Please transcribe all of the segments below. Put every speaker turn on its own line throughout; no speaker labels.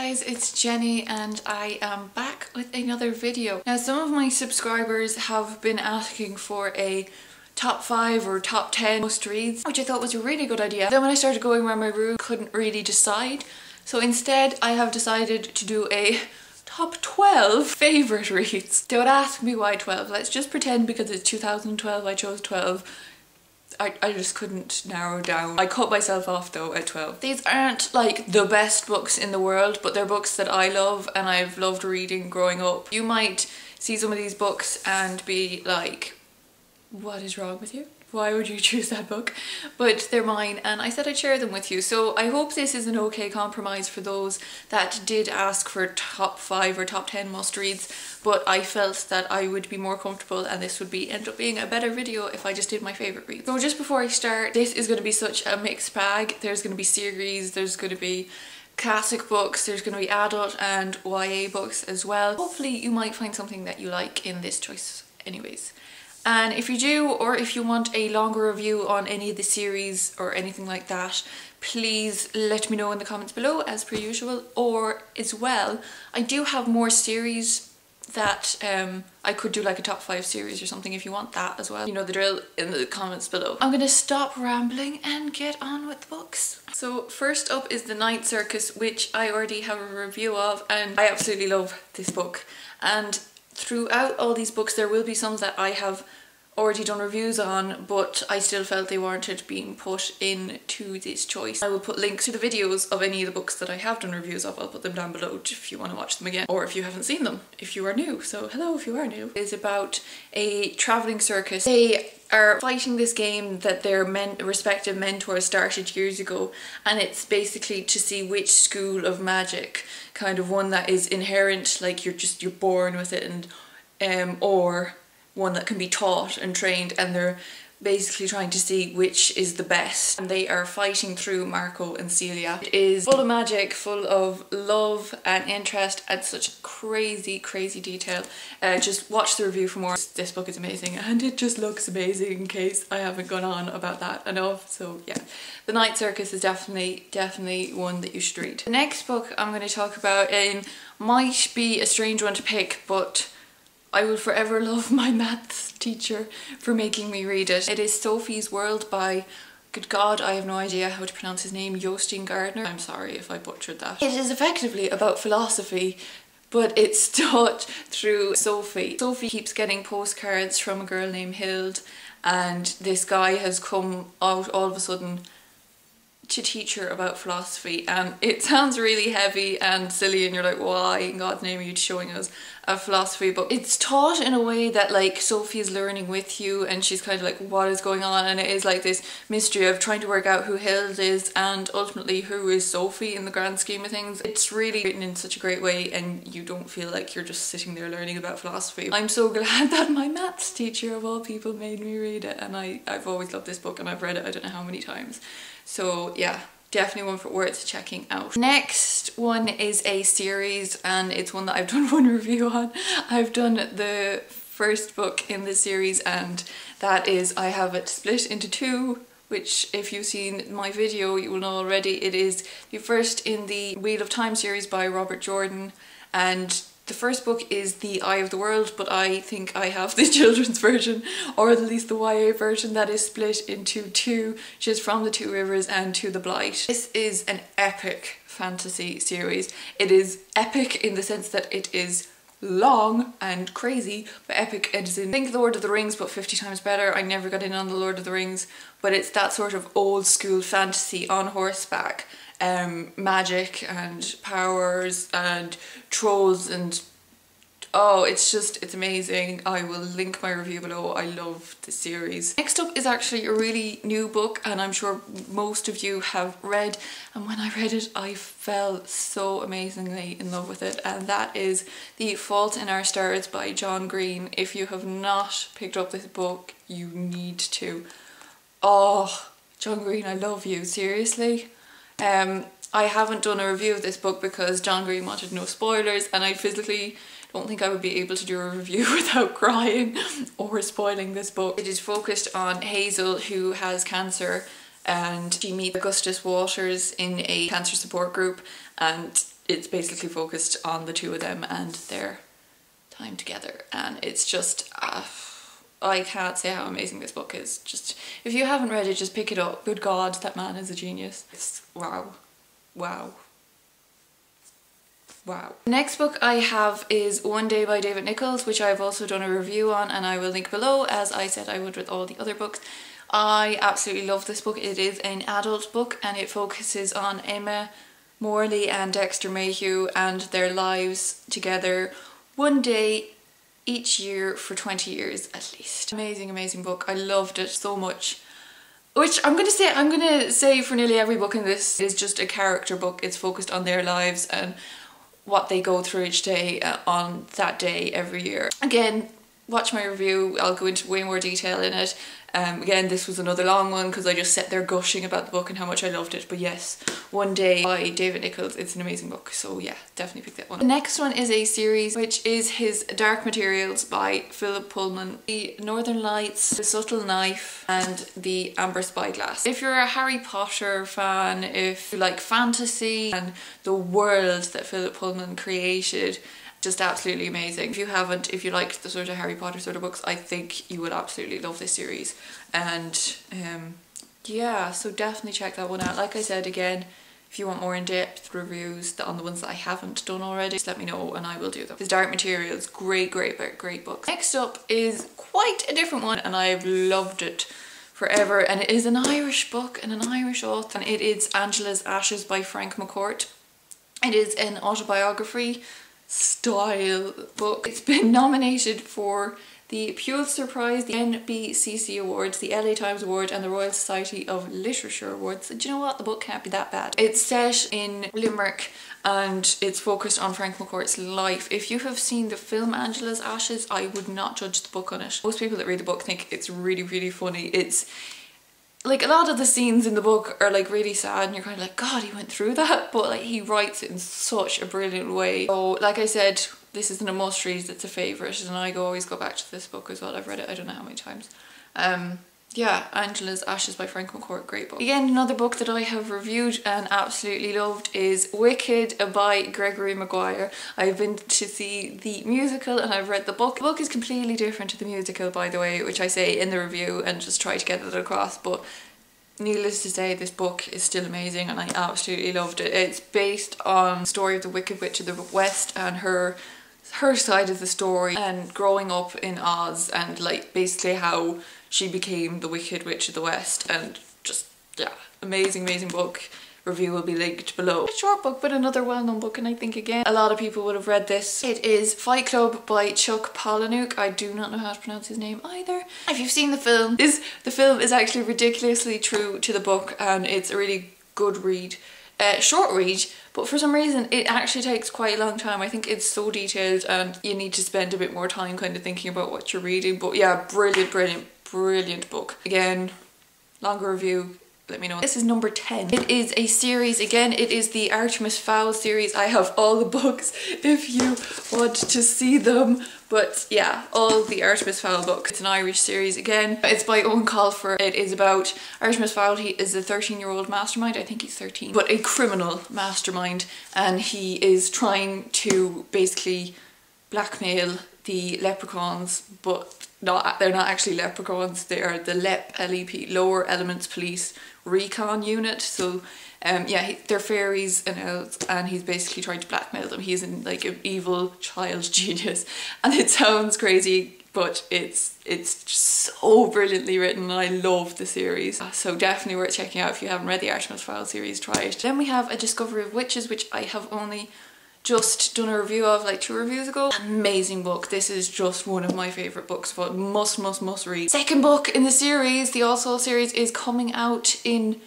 guys, it's Jenny and I am back with another video. Now some of my subscribers have been asking for a top 5 or top 10 must reads, which I thought was a really good idea. Then when I started going around my room, couldn't really decide. So instead I have decided to do a top 12 favourite reads. Don't ask me why 12, let's just pretend because it's 2012 I chose 12. I just couldn't narrow down. I cut myself off though at 12. These aren't like the best books in the world, but they're books that I love and I've loved reading growing up. You might see some of these books and be like, what is wrong with you? Why would you choose that book? But they're mine and I said I'd share them with you. So I hope this is an okay compromise for those that did ask for top 5 or top 10 must reads, but I felt that I would be more comfortable and this would end up being a better video if I just did my favourite reads. So just before I start, this is going to be such a mixed bag. There's going to be series, there's going to be classic books, there's going to be adult and YA books as well. Hopefully you might find something that you like in this choice anyways. And if you do, or if you want a longer review on any of the series or anything like that, please let me know in the comments below as per usual. Or as well, I do have more series that I could do like a top 5 series or something if you want that as well. You know the drill in the comments below. I'm gonna stop rambling and get on with the books. So first up is The Night Circus, which I already have a review of and I absolutely love this book. And throughout all these books there will be some that I have already done reviews on, but I still felt they warranted being put into this choice. I will put links to the videos of any of the books that I have done reviews of. I'll put them down below if you want to watch them again, or if you haven't seen them, if you are new. So hello if you are new. It's about a travelling circus. They are fighting this game that their respective mentors started years ago, and it's basically to see which school of magic, kind of one that is inherent, like you're born with it, and or one that can be taught and trained, and they're basically trying to see which is the best. And they are fighting through Marco and Celia. It is full of magic, full of love and interest and such crazy detail. Just watch the review for more. This book is amazing and it just looks amazing, in case I haven't gone on about that enough. So yeah, The Night Circus is definitely one that you should read. The next book I'm going to talk about might be a strange one to pick, but I will forever love my maths teacher for making me read it. It is Sophie's World by, good God, I have no idea how to pronounce his name, Jostein Gaarder. I'm sorry if I butchered that. It is effectively about philosophy, but it's taught through Sophie. Sophie keeps getting postcards from a girl named Hild, and this guy has come out all of a sudden to teach her about philosophy, and it sounds really heavy and silly and you're like, why in God's name are you showing us a philosophy book? It's taught in a way that like Sophie is learning with you and she's kind of like, what is going on? And it is like this mystery of trying to work out who Hild is and ultimately who is Sophie in the grand scheme of things. It's really written in such a great way and you don't feel like you're just sitting there learning about philosophy. I'm so glad that my maths teacher of all people made me read it, and I've always loved this book and I've read it I don't know how many times. So yeah, definitely one worth checking out. Next one is a series and it's one that I've done one review on. I've done the first book in the series and that is, I have it split into 2, which if you've seen my video you will know already. It is the first in the Wheel of Time series by Robert Jordan, and the first book is The Eye of the World, but I think I have the children's version, or at least the YA version, that is split into 2, which is From the Two Rivers and To the Blight. This is an epic fantasy series. It is epic in the sense that it is long and crazy, but epic as in, think The Lord of the Rings but 50 times better. I never got in on The Lord of the Rings, but it's that sort of old school fantasy on horseback. Magic and powers and trolls and oh, it's amazing. I will link my review below. I love the series. Next up is actually a really new book and I'm sure most of you have read, and when I read it I fell so amazingly in love with it, and that is The Fault in Our Stars by John Green. If you have not picked up this book, you need to. Oh, John Green, I love you, seriously. I haven't done a review of this book because John Green wanted no spoilers, and I physically don't think I would be able to do a review without crying or spoiling this book. It is focused on Hazel, who has cancer, and she meets Augustus Waters in a cancer support group, and it's basically focused on the two of them and their time together, and it's just I can't say how amazing this book is. Just, if you haven't read it, just pick it up. Good God, that man is a genius. It's wow. Wow. Wow. The next book I have is One Day by David Nichols, which I've also done a review on, and I will link below, as I said I would with all the other books. I absolutely love this book. It is an adult book and it focuses on Emma Morley and Dexter Mayhew and their lives together one day each year for 20 years at least. Amazing, amazing book. I loved it so much. Which I'm gonna say for nearly every book in this is just a character book. It's focused on their lives and what they go through each day on that day every year. Again, watch my review. I'll go into way more detail in it. Again, this was another long one because I just sat there gushing about the book and how much I loved it. But yes, One Day by David Nichols, it's an amazing book. So yeah, definitely pick that one. The next one is a series which is his Dark Materials by Philip Pullman. The Northern Lights, The Subtle Knife and The Amber Spyglass. If you're a Harry Potter fan, if you like fantasy and the world that Philip Pullman created, just absolutely amazing. If you haven't, if you like the sort of Harry Potter sort of books, I think you would absolutely love this series. And yeah, so definitely check that one out. Like I said, again, if you want more in-depth reviews on the ones that I haven't done already, just let me know and I will do them. His Dark Materials, great book. Next up is quite a different one and I've loved it forever, and it is an Irish book and an Irish author, and it is Angela's Ashes by Frank McCourt. It is an autobiography style book. It's been nominated for the Pulitzer Prize, the NBCC Awards, the LA Times Award and the Royal Society of Literature Awards. Do you know what? The book can't be that bad. It's set in Limerick and it's focused on Frank McCourt's life. If you have seen the film Angela's Ashes, I would not judge the book on it. Most people that read the book think it's really, really funny. It's like a lot of the scenes in the book are like really sad and you're kind of like, God, he went through that, but like he writes it in such a brilliant way. So like I said, this isn't a must read, it's a favourite, and I always go back to this book as well. I've read it I don't know how many times. Yeah, Angela's Ashes by Frank McCourt, great book. Again, another book that I have reviewed and absolutely loved is Wicked by Gregory Maguire. I've been to see the musical and I've read the book. The book is completely different to the musical, by the way, which I say in the review and just try to get it across, but needless to say, this book is still amazing and I absolutely loved it. It's based on the story of the Wicked Witch of the West and her side of the story and growing up in Oz and like basically how she became the Wicked Witch of the West, and just, yeah, amazing book. Review will be linked below. A short book, but another well-known book, and I think again a lot of people would have read this. It is Fight Club by Chuck Palahniuk. I do not know how to pronounce his name either. If you've seen the film, the film is actually ridiculously true to the book and it's a really good read. Short read, but for some reason it actually takes quite a long time. I think it's so detailed and you need to spend a bit more time kind of thinking about what you're reading. But yeah, brilliant book. Again, longer review, let me know. This is number 10. It is a series. Again, it is the Artemis Fowl series. I have all the books if you want to see them. But yeah, all the Artemis Fowl books. It's an Irish series again. It's by Eoin Colfer. It is about Artemis Fowl. He is a 13-year-old mastermind. I think he's 13. But a criminal mastermind. And he is trying to basically blackmail the leprechauns, but they're not actually leprechauns. They are the LEP, Lower Elements Police Recon Unit. So yeah, they're fairies and elves and he's basically trying to blackmail them. He's in like an evil child genius and it sounds crazy, but it's just so brilliantly written and I love the series. So definitely worth checking out if you haven't read the Artemis Fowl series, try it. Then we have A Discovery of Witches, which I have only just done a review of like 2 reviews ago. Amazing book. This is just one of my favourite books, but must read. Second book in the series, the All Souls series, is coming out in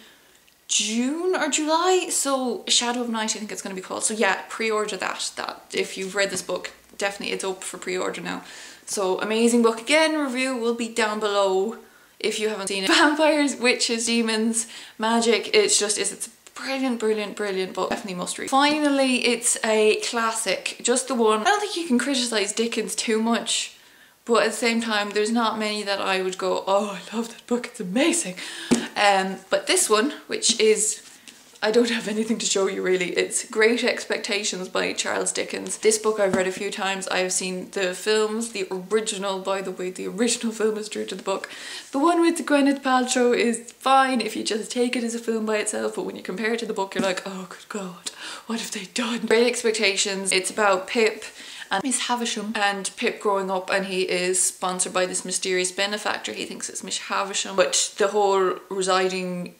June or July, so Shadow of Night I think it's going to be called. So yeah, pre-order that if you've read this book, definitely it's up for pre-order now. So amazing book. Again, review will be down below if you haven't seen it. Vampires, witches, demons, magic, it's a brilliant book. Definitely must read. Finally, it's a classic, just the one. I don't think you can criticize Dickens too much, but at the same time there's not many that I would go, oh, I love that book, it's amazing. But this one, which is I don't have anything to show you really. It's Great Expectations by Charles Dickens. This book I've read a few times. I've seen the films, the original, by the way, the original film is true to the book. The one with Gwyneth Paltrow is fine if you just take it as a film by itself, but when you compare it to the book, you're like, oh good God, what have they done? Great Expectations, it's about Pip and Miss Havisham, and Pip growing up, and he is sponsored by this mysterious benefactor. He thinks it's Miss Havisham, but the whole residing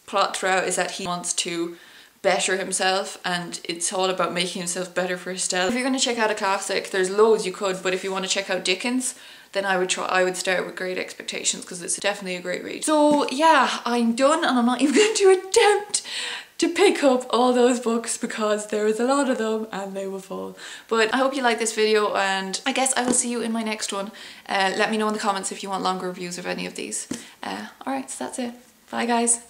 plot throughout is that he wants to better himself, and it's all about making himself better for Estelle. If you're going to check out a classic, there's loads you could, but if you want to check out Dickens, then I would start with Great Expectations, because it's definitely a great read. So yeah, I'm done, and I'm not even going to attempt to pick up all those books because there is a lot of them and they will fall. But I hope you like this video, and I guess I will see you in my next one. Let me know in the comments if you want longer reviews of any of these. Alright, so that's it. Bye guys.